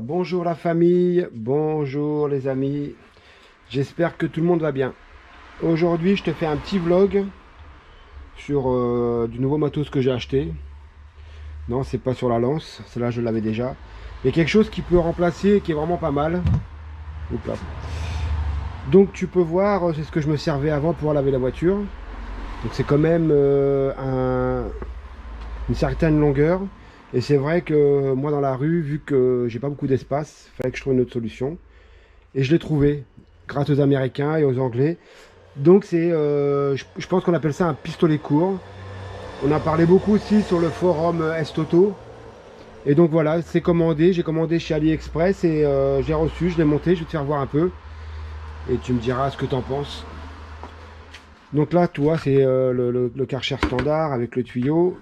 Bonjour la famille, bonjour les amis, j'espère que tout le monde va bien. Aujourd'hui je te fais un petit vlog sur du nouveau matos que j'ai acheté. Non, c'est pas sur la lance, celle-là je l'avais déjà. Mais quelque chose qui peut remplacer, qui est vraiment pas mal. Oups là. Donc tu peux voir, c'est ce que je me servais avant pour laver la voiture. Donc c'est quand même une certaine longueur. Et c'est vrai que moi dans la rue, vu que j'ai pas beaucoup d'espace, il fallait que je trouve une autre solution. Et je l'ai trouvé, grâce aux Américains et aux Anglais. Donc c'est, je pense qu'on appelle ça un pistolet court. On a parlé beaucoup aussi sur le forum Est-Auto. Et donc voilà, c'est commandé, j'ai commandé chez AliExpress et j'ai reçu, je l'ai monté, je vais te faire voir un peu. Et tu me diras ce que tu en penses. Donc là, toi, c'est le Karcher standard avec le tuyau.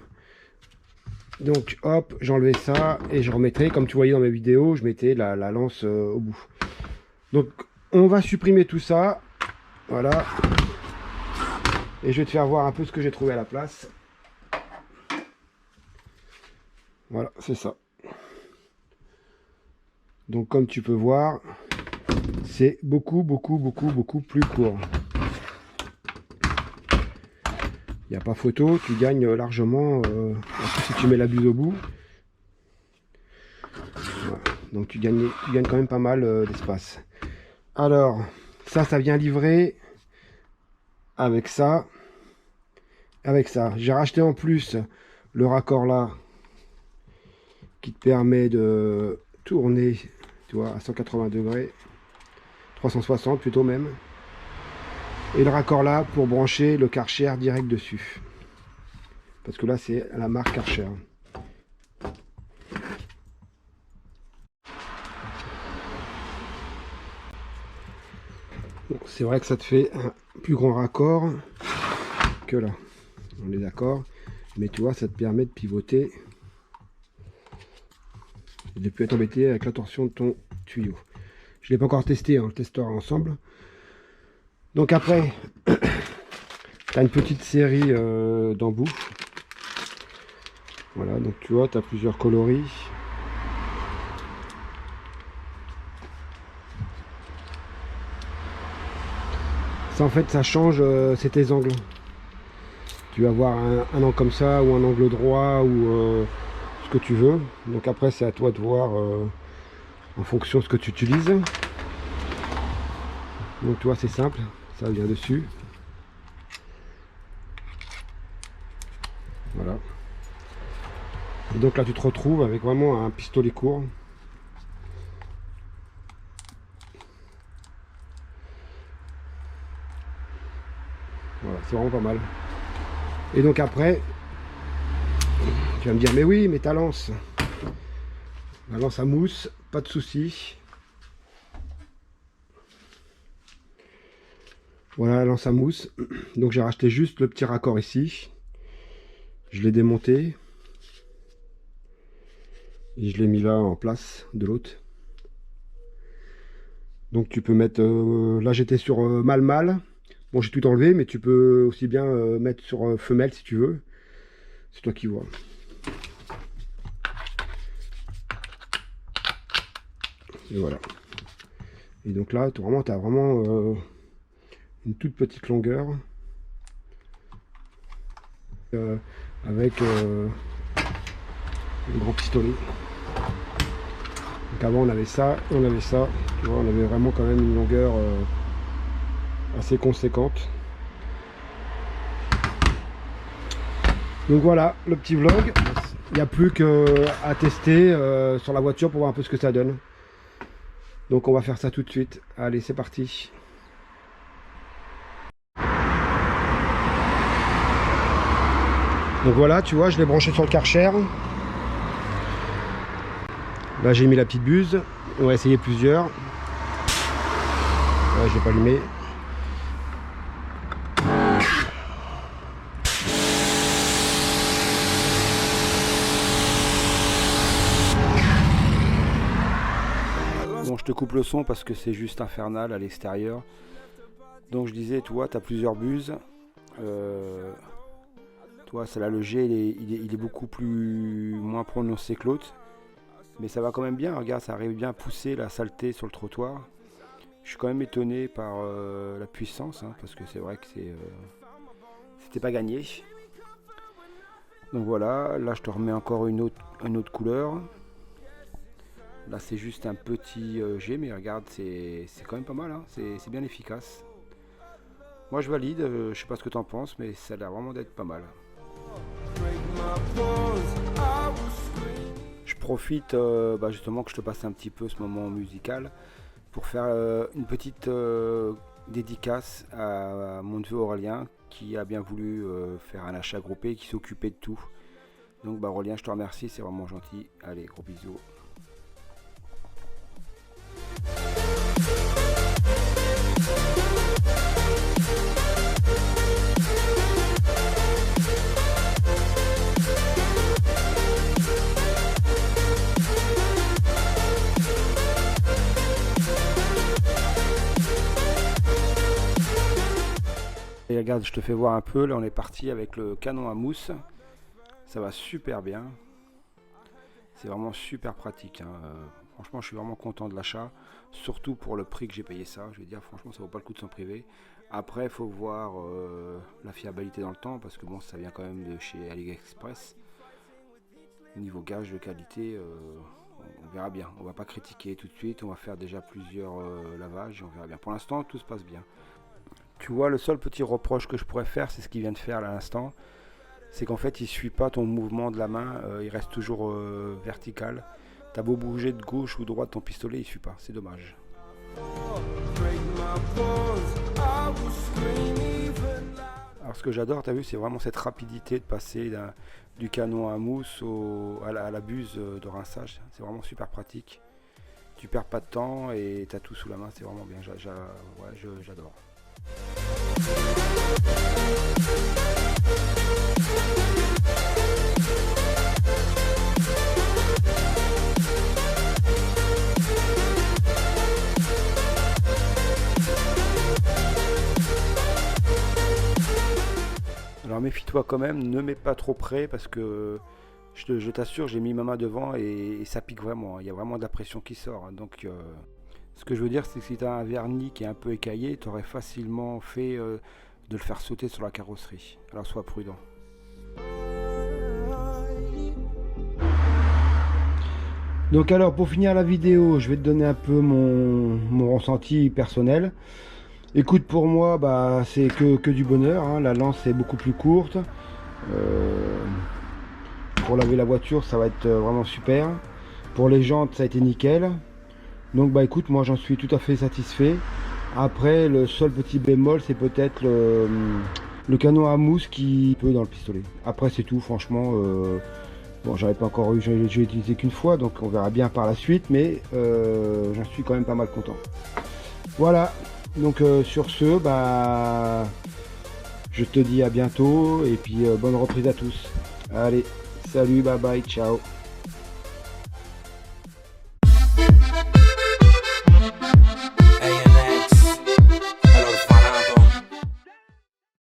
Donc hop, j'enlevais ça et je remettrai, comme tu voyais dans mes vidéos, je mettais la lance au bout. Donc on va supprimer tout ça, voilà. Et je vais te faire voir un peu ce que j'ai trouvé à la place. Voilà, c'est ça. Donc comme tu peux voir, c'est beaucoup plus court. Il n'y a pas photo, tu gagnes largement, si tu mets la buse au bout. Voilà. Donc tu gagnes quand même pas mal d'espace. Alors, ça vient livré avec ça. Avec ça. J'ai racheté en plus le raccord là, qui te permet de tourner, tu vois, à 180 degrés. 360 plutôt même. Et le raccord là pour brancher le Karcher direct dessus. Parce que là c'est la marque Karcher. Bon, c'est vrai que ça te fait un plus grand raccord que là. On est d'accord. Mais tu vois, ça te permet de pivoter et de ne plus être embêté avec la torsion de ton tuyau. Je ne l'ai pas encore testé, hein, on le testera ensemble. Donc après, tu as une petite série d'embouts. Voilà, donc tu vois, tu as plusieurs coloris. Ça en fait, ça change, c'est tes angles. Tu vas avoir un angle comme ça, ou un angle droit, ou ce que tu veux. Donc après, c'est à toi de voir en fonction de ce que tu utilises. Donc tu vois, c'est simple, ça vient dessus. Voilà. Et donc là, tu te retrouves avec vraiment un pistolet court. Voilà, c'est vraiment pas mal. Et donc après, tu vas me dire, mais oui, mais ta lance. La lance à mousse, pas de souci. Voilà la lance à mousse. Donc j'ai racheté juste le petit raccord ici. Je l'ai démonté. Et je l'ai mis là en place de l'autre. Donc tu peux mettre... là j'étais sur mâle-mâle. Bon, j'ai tout enlevé, mais tu peux aussi bien mettre sur femelle si tu veux. C'est toi qui vois. Et voilà. Et donc là, tu as vraiment une toute petite longueur. Avec le grand pistolet. Donc avant on avait ça, et on avait ça. Tu vois, on avait vraiment quand même une longueur assez conséquente. Donc voilà, le petit vlog. Il n'y a plus qu'à tester sur la voiture pour voir un peu ce que ça donne. Donc on va faire ça tout de suite. Allez, c'est parti. Donc voilà, tu vois, je l'ai branché sur le Karcher. Là j'ai mis la petite buse. On va essayer plusieurs. Ouais, je l'ai pas allumé. Bon, je te coupe le son parce que c'est juste infernal à l'extérieur. Donc je disais, tu vois, tu as plusieurs buses. Tu vois, celle-là, le G, il est beaucoup moins prononcé que l'autre. Mais ça va quand même bien, regarde, ça arrive bien à pousser la saleté sur le trottoir. Je suis quand même étonné par la puissance, hein, parce que c'est vrai que c'était pas gagné. Donc voilà, là je te remets encore une autre couleur. Là c'est juste un petit G, mais regarde, c'est quand même pas mal, hein, c'est bien efficace. Moi je valide, je sais pas ce que tu en penses, mais ça a l'air vraiment d'être pas mal. Je profite justement que je te passe un petit peu ce moment musical pour faire une petite dédicace à mon neveu Aurélien qui a bien voulu faire un achat groupé et qui s'occupait de tout. Donc Aurélien, je te remercie, c'est vraiment gentil. Allez, gros bisous. Et regarde, je te fais voir un peu, là on est parti avec le canon à mousse. Ça va super bien. C'est vraiment super pratique, hein. Franchement, je suis vraiment content de l'achat. Surtout pour le prix que j'ai payé ça. Je vais dire, franchement, ça vaut pas le coup de s'en priver. Après, il faut voir la fiabilité dans le temps. Parce que bon, ça vient quand même de chez AliExpress. Niveau gage de qualité, on verra bien. On va pas critiquer tout de suite. On va faire déjà plusieurs lavages et on verra bien. Pour l'instant, tout se passe bien. Tu vois, le seul petit reproche que je pourrais faire, c'est ce qu'il vient de faire là à l'instant. C'est qu'en fait, il ne suit pas ton mouvement de la main, il reste toujours vertical. T'as beau bouger de gauche ou de droite ton pistolet, il ne suit pas, c'est dommage. Alors ce que j'adore, tu as vu, c'est vraiment cette rapidité de passer du canon à mousse à la buse de rinçage. C'est vraiment super pratique. Tu perds pas de temps et tu as tout sous la main, c'est vraiment bien, j'adore. Alors méfie-toi quand même, ne mets pas trop près parce que je t'assure, j'ai mis ma main devant et ça pique vraiment. Il y a vraiment de la pression qui sort, hein. Donc ce que je veux dire, c'est que si tu as un vernis qui est un peu écaillé, tu aurais facilement fait de le faire sauter sur la carrosserie. Alors sois prudent. Donc alors pour finir la vidéo, je vais te donner un peu mon ressenti personnel. Écoute, pour moi, c'est que du bonheur, hein. La lance est beaucoup plus courte. Pour laver la voiture, ça va être vraiment super. Pour les jantes, ça a été nickel. Donc écoute, moi j'en suis tout à fait satisfait. Après, le seul petit bémol, c'est peut-être le canon à mousse qui peut dans le pistolet. Après c'est tout, franchement. Bon, j'avais pas encore eu, j'ai utilisé qu'une fois, donc on verra bien par la suite, mais j'en suis quand même pas mal content. Voilà, donc sur ce, je te dis à bientôt, et puis bonne reprise à tous. Allez, salut, bye bye, ciao.